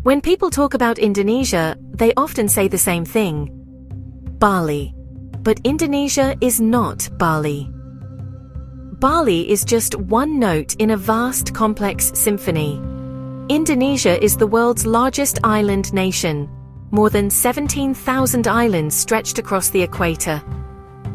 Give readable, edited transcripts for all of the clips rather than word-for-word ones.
When people talk about Indonesia, they often say the same thing: Bali. But Indonesia is not Bali. Bali is just one note in a vast, complex symphony. Indonesia is the world's largest island nation, more than 17,000 islands stretched across the equator.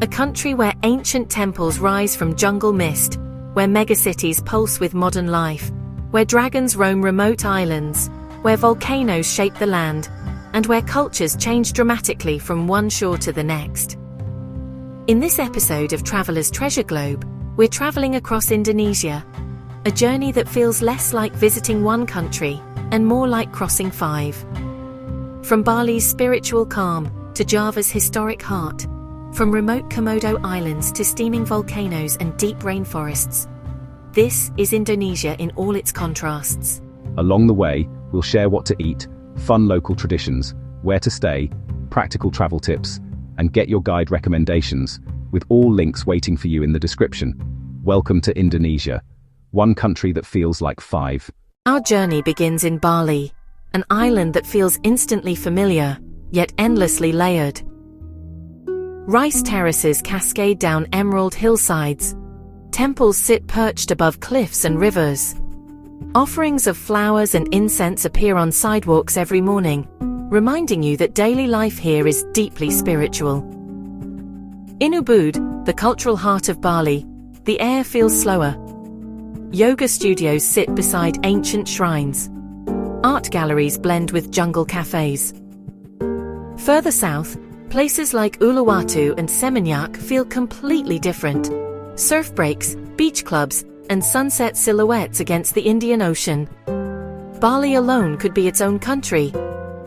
A country where ancient temples rise from jungle mist, where megacities pulse with modern life, where dragons roam remote islands, where volcanoes shape the land, and where cultures change dramatically from one shore to the next. In this episode of Traveler's Treasure Globe, we're traveling across Indonesia, a journey that feels less like visiting one country and more like crossing five. From Bali's spiritual calm to Java's historic heart, from remote Komodo islands to steaming volcanoes and deep rainforests, this is Indonesia in all its contrasts. Along the way, we'll share what to eat, fun local traditions, where to stay, practical travel tips, and get your guide recommendations, with all links waiting for you in the description. Welcome to Indonesia, one country that feels like five. Our journey begins in Bali, an island that feels instantly familiar, yet endlessly layered. Rice terraces cascade down emerald hillsides. Temples sit perched above cliffs and rivers. Offerings of flowers and incense appear on sidewalks every morning, reminding you that daily life here is deeply spiritual. In Ubud, the cultural heart of Bali, the air feels slower. Yoga studios sit beside ancient shrines. Art galleries blend with jungle cafes. Further south, places like Uluwatu and Seminyak feel completely different. Surf breaks, beach clubs, and sunset silhouettes against the Indian Ocean. Bali alone could be its own country,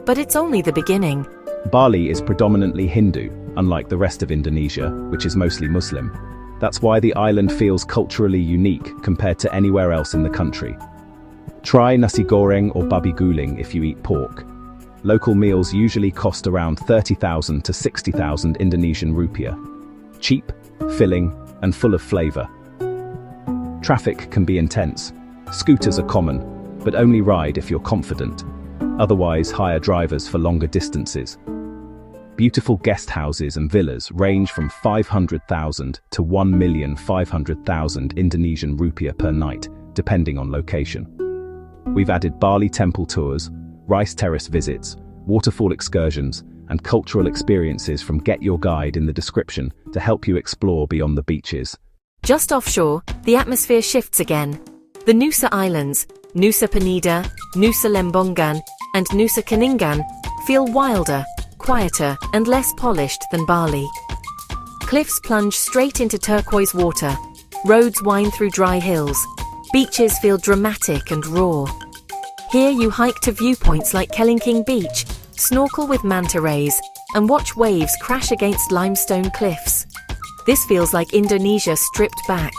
but it's only the beginning. Bali is predominantly Hindu, unlike the rest of Indonesia, which is mostly Muslim. That's why the island feels culturally unique compared to anywhere else in the country. Try nasi goreng or babi guling if you eat pork. Local meals usually cost around 30,000 to 60,000 Indonesian rupiah. Cheap, filling, and full of flavor. Traffic can be intense. Scooters are common, but only ride if you're confident. Otherwise, hire drivers for longer distances. Beautiful guest houses and villas range from 500,000 to 1,500,000 Indonesian rupiah per night, depending on location. We've added Bali temple tours, rice terrace visits, waterfall excursions, and cultural experiences from Get Your Guide in the description to help you explore beyond the beaches. Just offshore, the atmosphere shifts again. The Nusa Islands, Nusa Penida, Nusa Lembongan, and Nusa Keningan feel wilder, quieter, and less polished than Bali. Cliffs plunge straight into turquoise water. Roads wind through dry hills. Beaches feel dramatic and raw. Here you hike to viewpoints like Kelingking Beach, snorkel with manta rays, and watch waves crash against limestone cliffs. This feels like Indonesia stripped back,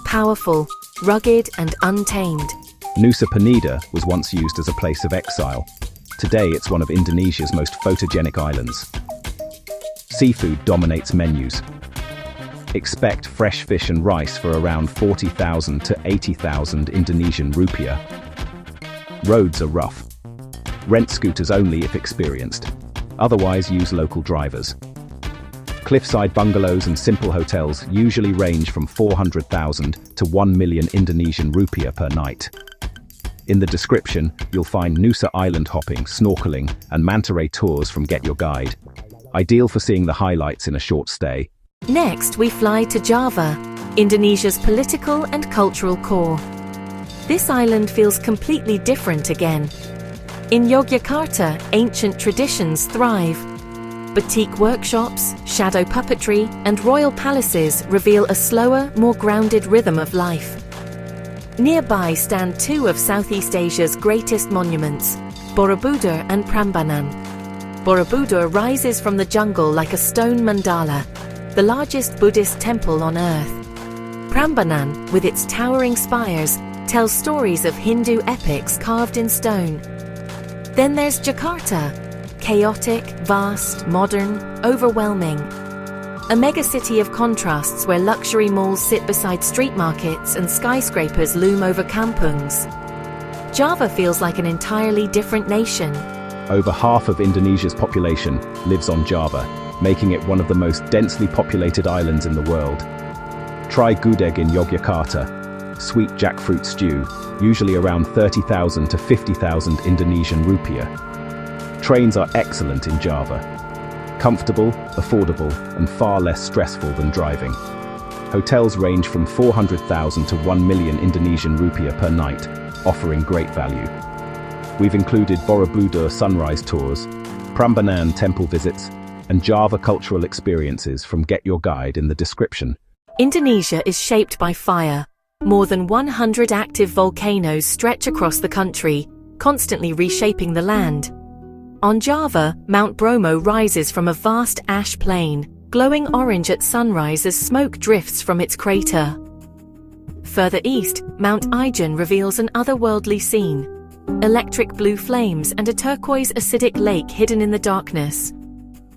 powerful, rugged, and untamed. Nusa Penida was once used as a place of exile. Today it's one of Indonesia's most photogenic islands. Seafood dominates menus. Expect fresh fish and rice for around 40,000 to 80,000 Indonesian rupiah. Roads are rough. Rent scooters only if experienced. Otherwise, use local drivers. Cliffside bungalows and simple hotels usually range from 400,000 to 1 million Indonesian rupiah per night. In the description, you'll find Nusa Island hopping, snorkeling, and manta ray tours from Get Your Guide. Ideal for seeing the highlights in a short stay. Next, we fly to Java, Indonesia's political and cultural core. This island feels completely different again. In Yogyakarta, ancient traditions thrive. Boutique workshops, shadow puppetry, and royal palaces reveal a slower, more grounded rhythm of life. Nearby stand two of Southeast Asia's greatest monuments, Borobudur and Prambanan. Borobudur rises from the jungle like a stone mandala, the largest Buddhist temple on earth. Prambanan, with its towering spires, tells stories of Hindu epics carved in stone. Then there's Jakarta, chaotic, vast, modern, overwhelming. A megacity of contrasts where luxury malls sit beside street markets and skyscrapers loom over kampungs. Java feels like an entirely different nation. Over half of Indonesia's population lives on Java, making it one of the most densely populated islands in the world. Try gudeg in Yogyakarta, sweet jackfruit stew, usually around 30,000 to 50,000 Indonesian rupiah. Trains are excellent in Java. Comfortable, affordable, and far less stressful than driving. Hotels range from 400,000 to 1 million Indonesian rupiah per night, offering great value. We've included Borobudur sunrise tours, Prambanan temple visits, and Java cultural experiences from Get Your Guide in the description. Indonesia is shaped by fire. More than 100 active volcanoes stretch across the country, constantly reshaping the land. On Java, Mount Bromo rises from a vast ash plain, glowing orange at sunrise as smoke drifts from its crater. Further east, Mount Ijen reveals an otherworldly scene. Electric blue flames and a turquoise acidic lake hidden in the darkness.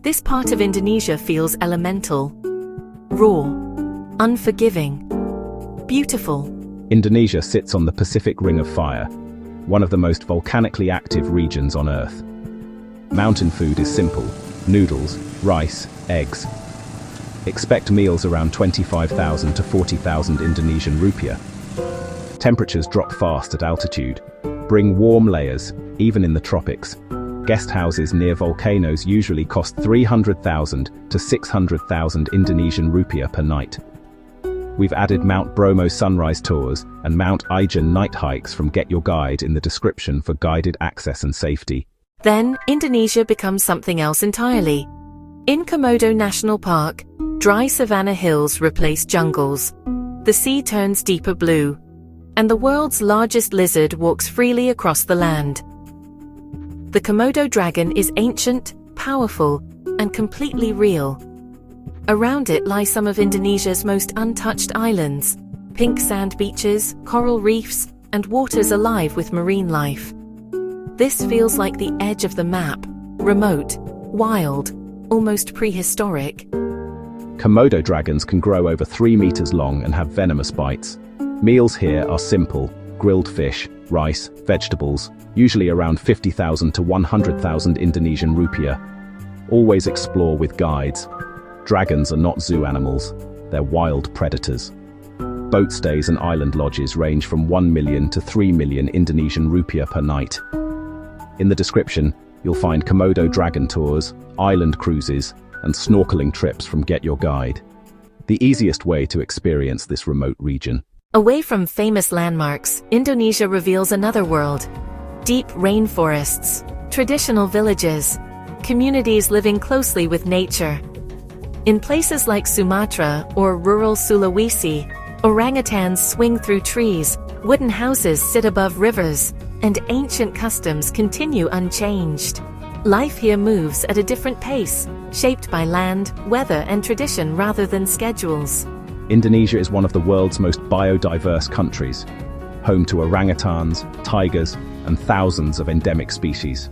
This part of Indonesia feels elemental, raw, unforgiving, beautiful. Indonesia sits on the Pacific Ring of Fire, one of the most volcanically active regions on Earth. Mountain food is simple: noodles, rice, eggs. Expect meals around 25,000 to 40,000 Indonesian rupiah. Temperatures drop fast at altitude. Bring warm layers, even in the tropics. Guest houses near volcanoes usually cost 300,000 to 600,000 Indonesian rupiah per night. We've added Mount Bromo sunrise tours and Mount Ijen night hikes from Get Your Guide in the description for guided access and safety. Then, Indonesia becomes something else entirely. In Komodo National Park, dry savanna hills replace jungles. The sea turns deeper blue, and the world's largest lizard walks freely across the land. The Komodo dragon is ancient, powerful, and completely real. Around it lie some of Indonesia's most untouched islands, pink sand beaches, coral reefs, and waters alive with marine life. This feels like the edge of the map, remote, wild, almost prehistoric. Komodo dragons can grow over 3 meters long and have venomous bites. Meals here are simple: grilled fish, rice, vegetables, usually around 50,000 to 100,000 Indonesian rupiah. Always explore with guides. Dragons are not zoo animals, they're wild predators. Boat stays and island lodges range from 1 million to 3 million Indonesian rupiah per night. In the description, you'll find Komodo dragon tours, island cruises, and snorkeling trips from Get Your Guide. The easiest way to experience this remote region. Away from famous landmarks, Indonesia reveals another world. Deep rainforests, traditional villages, communities living closely with nature. In places like Sumatra or rural Sulawesi, orangutans swing through trees, wooden houses sit above rivers, and ancient customs continue unchanged. Life here moves at a different pace, shaped by land, weather, and tradition rather than schedules. Indonesia is one of the world's most biodiverse countries, home to orangutans, tigers, and thousands of endemic species.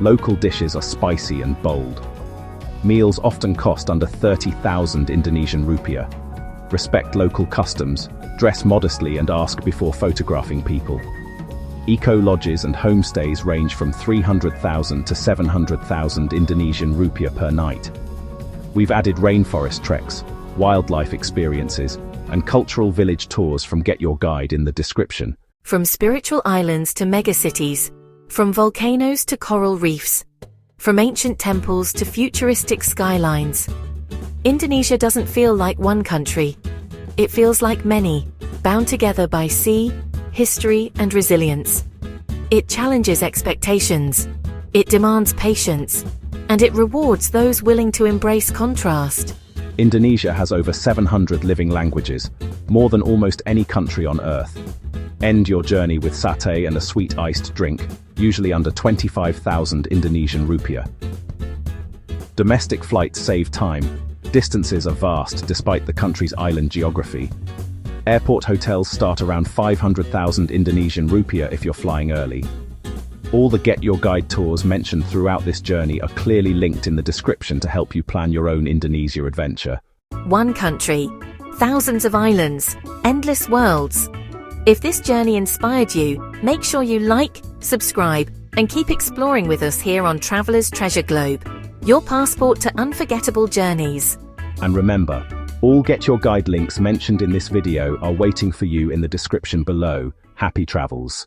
Local dishes are spicy and bold. Meals often cost under 30,000 Indonesian rupiah. Respect local customs, dress modestly, and ask before photographing people. Eco-lodges and homestays range from 300,000 to 700,000 Indonesian rupiah per night. We've added rainforest treks, wildlife experiences, and cultural village tours from Get Your Guide in the description. From spiritual islands to megacities, from volcanoes to coral reefs, from ancient temples to futuristic skylines, Indonesia doesn't feel like one country. It feels like many, bound together by sea, history, and resilience. It challenges expectations, it demands patience, and it rewards those willing to embrace contrast. Indonesia has over 700 living languages, more than almost any country on Earth. End your journey with satay and a sweet iced drink, usually under 25,000 Indonesian rupiah. Domestic flights save time. Distances are vast despite the country's island geography. Airport hotels start around 500,000 Indonesian rupiah if you're flying early. All the Get Your Guide tours mentioned throughout this journey are clearly linked in the description to help you plan your own Indonesia adventure. One country, thousands of islands, endless worlds. If this journey inspired you, make sure you like, subscribe, and keep exploring with us here on Traveler's Treasure Globe, your passport to unforgettable journeys. And remember, all Get Your Guide links mentioned in this video are waiting for you in the description below. Happy travels!